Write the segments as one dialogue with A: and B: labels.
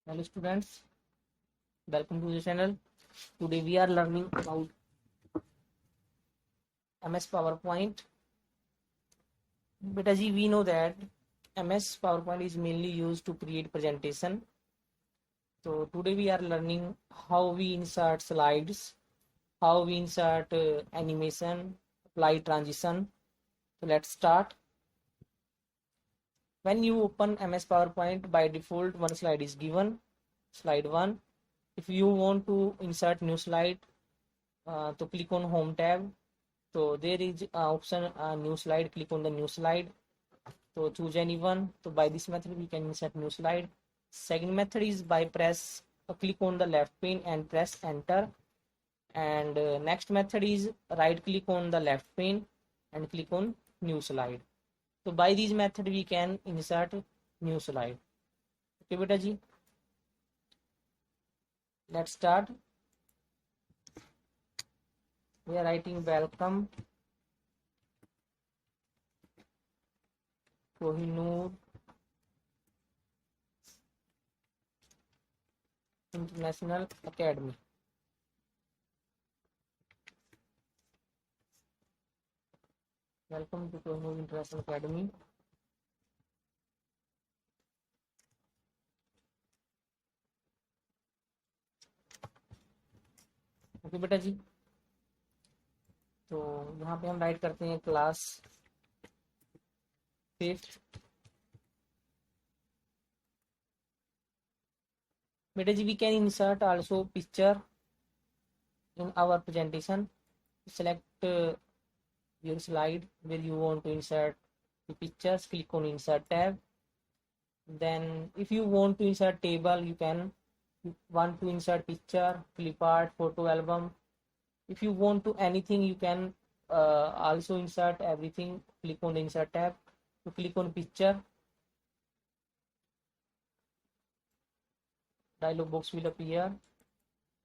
A: Hello students, welcome to the channel. Today we are learning about MS PowerPoint. Beta ji, we know that MS PowerPoint is mainly used to create presentation. So today we are learning how we insert slides, how we insert animation, apply transition. So let's start. When you open MS PowerPoint, by default one slide is given, slide 1. If you want to insert new slide, so click on home tab. So there is option new slide, click on the new slide. So choose any one. So by this method we can insert new slide. Second method is by press click on the left pane and press enter. And next method is right click on the left pane and click on new slide. So by this method we can insert new slide. Okay beta ji, let's start. We are writing welcome Kohinoor International Academy. Welcome to Kohinoor International Academy. Okay बेटा जी, तो यहाँ पे हम right करते हैं class 5th। बेटा जी, we can insert also picture in our presentation. Select your slide where you want to insert the pictures, click on insert tab. Then if you want to insert table, you can want to insert picture, clip art, photo album. If you want to anything, you can also insert everything. Click on the insert tab. To click on picture, dialog box will appear.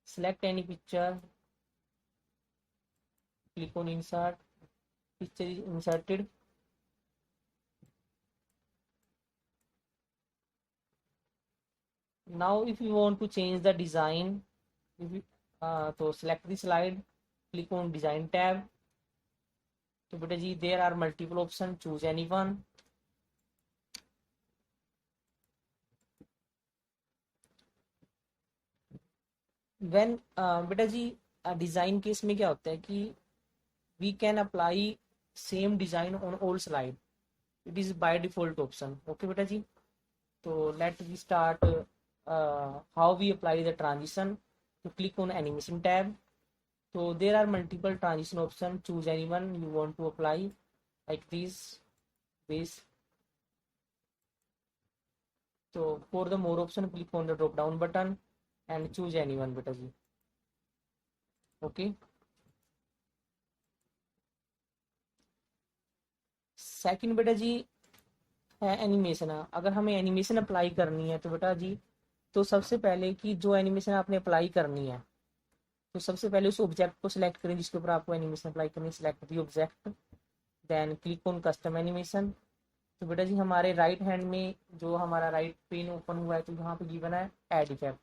A: Select any picture, click on insert, picture is inserted. Now if you want to change the design, so select the slide, click on design tab. So beta ji, there are multiple options, choose any one. When beta ji, design case में क्या होता है कि we can apply same design on all slide. It is by default option. Okay beta ji, so let we start how we apply the transition. To click on animation tab. So there are multiple transition options, choose any one you want to apply, like this. So for the more option, click on the drop down button and choose any one beta ji. Okay. Second बेटा जी है animation. अगर हमें animation apply करनी है तो बेटा जी, तो सबसे पहले कि जो एनिमेशन आपने अप्लाई करनी है, तो सबसे पहले उस ऑब्जेक्ट को सिलेक्ट करें जिसके ऊपर आपको एनिमेशन अप्लाई करनी है। Select the object, then click on custom animation. तो बेटा जी हमारे राइट हैंड में जो हमारा राइट पेन ओपन हुआ है, तो यहाँ पे गिवन है add effect.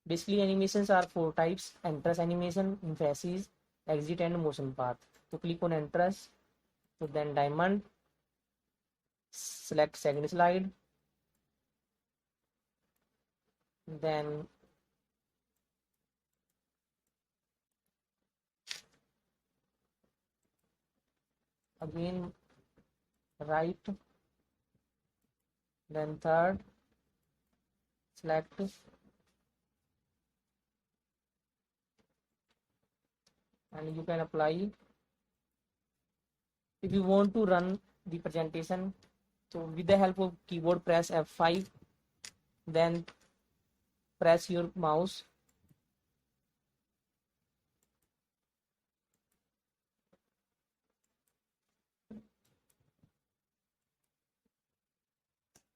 A: Basically animations are 4 types: entrance animation, emphasis, exit and motion path. तो क्लिक ऑन एंट्रेंस, तो then diamond, select second slide, then again right, then third, select, and you can apply. If you want to run the presentation, so with the help of keyboard press F5, then press your mouse,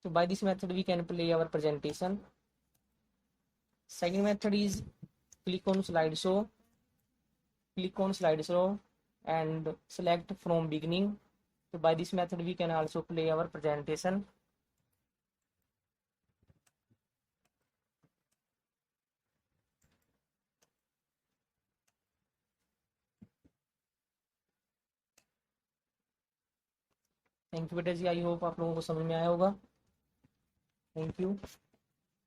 A: so by this method we can play our presentation. Second method is click on slideshow, and select from beginning. So by this method we can also play our presentation. Thank you बेटा जी, I hope आप लोगों को समझ में आया होगा। Thank you.